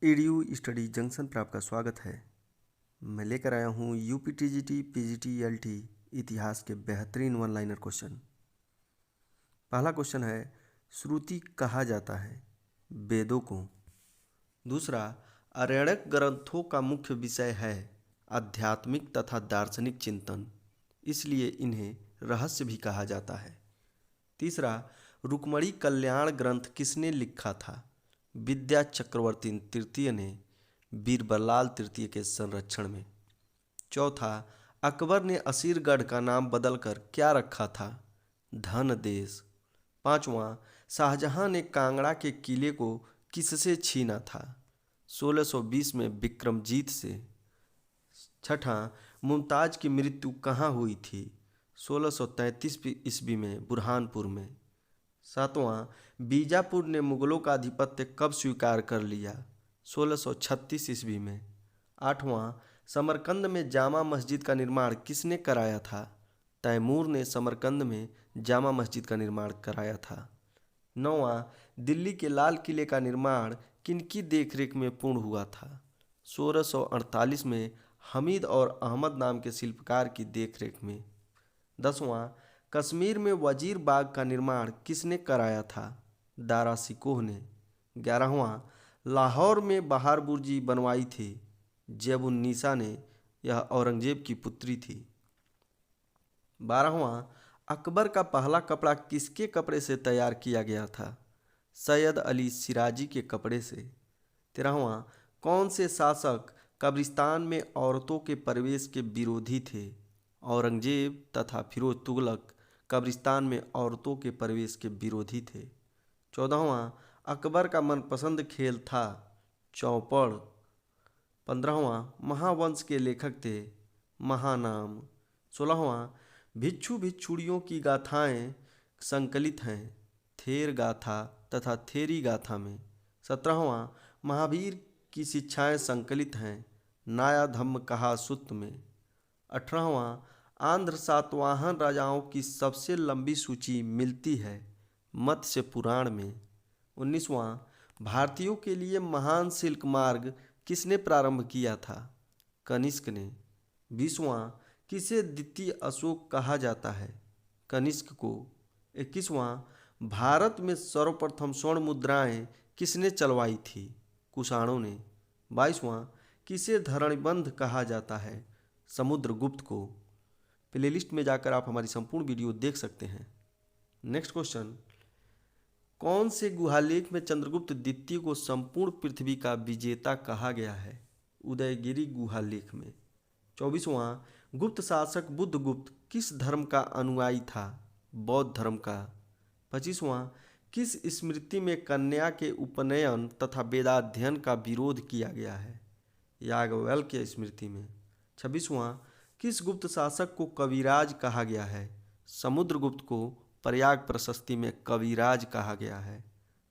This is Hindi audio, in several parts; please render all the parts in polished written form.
ईडीयू स्टडी जंक्शन पर आपका स्वागत है। मैं लेकर आया हूँ यूपीटीजीटी पीजीटी एलटी इतिहास के बेहतरीन वन लाइनर क्वेश्चन। पहला क्वेश्चन है, श्रुति कहा जाता है वेदों को। दूसरा, आरण्यक ग्रंथों का मुख्य विषय है आध्यात्मिक तथा दार्शनिक चिंतन, इसलिए इन्हें रहस्य भी कहा जाता है। तीसरा, रुक्मणी कल्याण ग्रंथ किसने लिखा था? विद्या चक्रवर्ती तृतीय ने बीरबललाल तृतीय के संरक्षण में। चौथा, अकबर ने असीरगढ़ का नाम बदलकर क्या रखा था? धन देश। पांचवा, शाहजहां ने कांगड़ा के किले को किससे छीना था? 1620 में विक्रमजीत से। छठा, मुमताज की मृत्यु कहाँ हुई थी? 1633 ईस्वी में बुरहानपुर में। सातवां, बीजापुर ने मुगलों का आधिपत्य कब स्वीकार कर लिया? 1636 ईस्वी में। आठवां, समरकंद में जामा मस्जिद का निर्माण किसने कराया था? तैमूर ने समरकंद में जामा मस्जिद का निर्माण कराया था। नौवां, दिल्ली के लाल किले का निर्माण किनकी देखरेख में पूर्ण हुआ था? 1648 में हमीद और अहमद नाम के शिल्पकार की देखरेख में। 10वां, कश्मीर में वजीर बाग का निर्माण किसने कराया था? दारा शिकोह ने। 11वां, लाहौर में बहार बुर्जी बनवाई थी जैबुन्निसा ने, यह औरंगजेब की पुत्री थी। 12वां, अकबर का पहला कपड़ा किसके कपड़े से तैयार किया गया था? सैयद अली सिराजी के कपड़े से। 13वां, कौन से शासक कब्रिस्तान में औरतों के प्रवेश के विरोधी थे? औरंगजेब तथा फिरोज तुगलक कब्रिस्तान में औरतों के प्रवेश के विरोधी थे। 14वां, अकबर का मनपसंद खेल था चौपड़। 15वां, महावंश के लेखक थे महानाम। 16वां, भिक्षु भिक्षुणियों की गाथाएं संकलित हैं थेर गाथा तथा थेरी गाथा में। 17वां, महावीर की शिक्षाएं संकलित हैं नाया धम्म कहा सुत्त में। 18वां, आंध्र सातवाहन राजाओं की सबसे लंबी सूची मिलती है मत्स्य पुराण में। 19वां, भारतीयों के लिए महान सिल्क मार्ग किसने प्रारंभ किया था? कनिष्क ने। 20वां, किसे द्वितीय अशोक कहा जाता है? कनिष्क को। 21वां, भारत में सर्वप्रथम स्वर्ण मुद्राएं किसने चलवाई थी? कुषाणों ने। 22वां, किसे धरणिबंध कहा जाता है? समुद्रगुप्त को। प्लेलिस्ट में जाकर आप हमारी संपूर्ण वीडियो देख सकते हैं। नेक्स्ट क्वेश्चन, कौन से गुहालेख में चंद्रगुप्त द्वितीय को संपूर्ण पृथ्वी का विजेता कहा गया है? उदयगिरी गुहालेख में। 24वां, गुप्त शासक बुद्धगुप्त किस धर्म का अनुयायी था? बौद्ध धर्म का। 25वां, किस स्मृति में कन्या के उपनयन तथा वेदाध्ययन का विरोध किया गया है? याज्ञवल्क्य स्मृति में। 26वां, किस गुप्त शासक को कविराज कहा गया है? समुद्रगुप्त को प्रयाग प्रशस्ति में कविराज कहा गया है।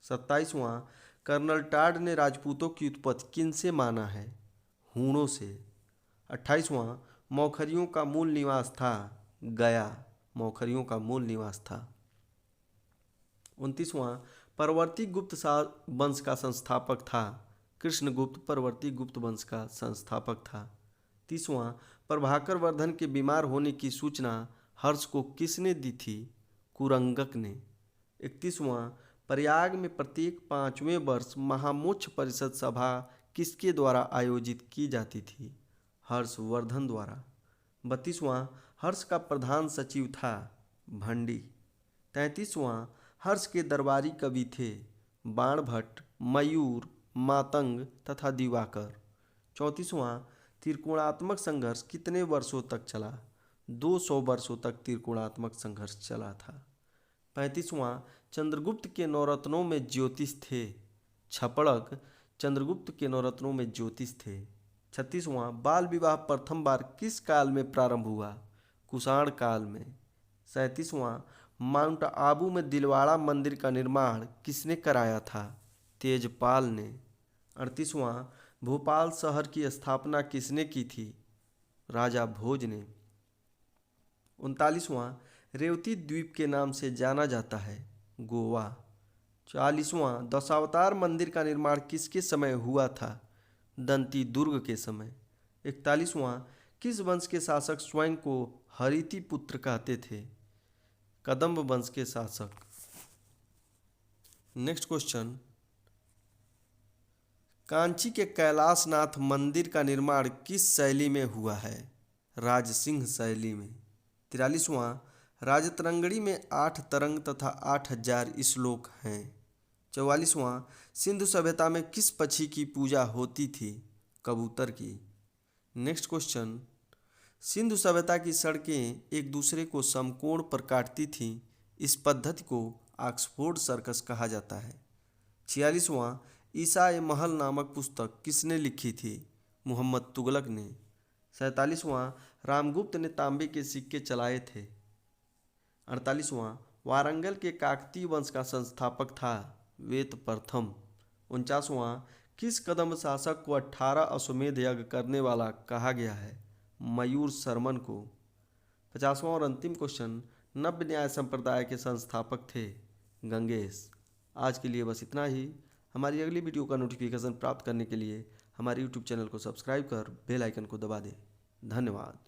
27वां, कर्नल टाड ने राजपूतों की उत्पत्ति किनसे माना है? हूणों से। 28वां, मौखरियों का मूल निवास था गया, मौखरियों का मूल निवास था। 29वां, परवर्ती गुप्त वंश का संस्थापक था कृष्णगुप्त, परवर्ती गुप्त वंश का संस्थापक था। 30वां, प्रभाकर वर्धन के बीमार होने की सूचना हर्ष को किसने दी थी? कुरंगक ने। 31वां, प्रयाग में प्रत्येक 5वें वर्ष महामोक्ष परिषद सभा किसके द्वारा आयोजित की जाती थी? हर्षवर्धन द्वारा। 32वां, हर्ष का प्रधान सचिव था भंडी। 33वां, हर्ष के दरबारी कवि थे बाणभट्ट, मयूर, मातंग तथा दिवाकर। 34वां, त्रिकोणात्मक संघर्ष कितने वर्षों तक चला? 200 वर्षों तक त्रिकोणात्मक संघर्ष चला था। 35वां, चंद्रगुप्त के नवरत्नों में ज्योतिष थे छपड़क, चंद्रगुप्त के नवरत्नों में ज्योतिष थे। 36वां, बाल विवाह प्रथम बार किस काल में प्रारंभ हुआ? कुषाण काल में। 37वां, माउंट आबू में दिलवाड़ा मंदिर का निर्माण किसने कराया था? तेजपाल ने। 38वां, भोपाल शहर की स्थापना किसने की थी? राजा भोज ने। 39वां, रेवती द्वीप के नाम से जाना जाता है गोवा। 40वां दशावतार मंदिर का निर्माण किसके समय हुआ था? दंती दुर्ग के समय। 41वां किस वंश के शासक स्वयं को हरिति पुत्र कहते थे? कदम्ब वंश के शासक। नेक्स्ट क्वेश्चन, कांची के कैलाशनाथ मंदिर का निर्माण किस शैली में हुआ है? राजसिंह शैली में। 43वां राजतरंगिणी में 8 तरंग तथा 8000 श्लोक हैं। 44वां सिंधु सभ्यता में किस पक्षी की पूजा होती थी? कबूतर की। नेक्स्ट क्वेश्चन, सिंधु सभ्यता की सड़कें एक दूसरे को समकोण पर काटती थीं। इस पद्धति को ऑक्सफोर्ड सर्कस कहा जाता है। 46वां ईसा-ए-महल नामक पुस्तक किसने लिखी थी? मोहम्मद तुगलक ने। 47वां रामगुप्त ने तांबे के सिक्के चलाए थे। 48वां वारंगल के काकतीय वंश का संस्थापक था? वेद प्रथम। 49वां किस कदम्ब शासक को 18 अश्वमेध यज्ञ करने वाला कहा गया है? मयूर शर्मन को। 50वां और अंतिम क्वेश्चन, नव्य न्याय संप्रदाय के संस्थापक थे? गंगेश। आज के लिए बस इतना ही। हमारी अगली वीडियो का नोटिफिकेशन प्राप्त करने के लिए हमारे यूट्यूब चैनल को सब्सक्राइब कर बेल आइकन को दबा दें। धन्यवाद।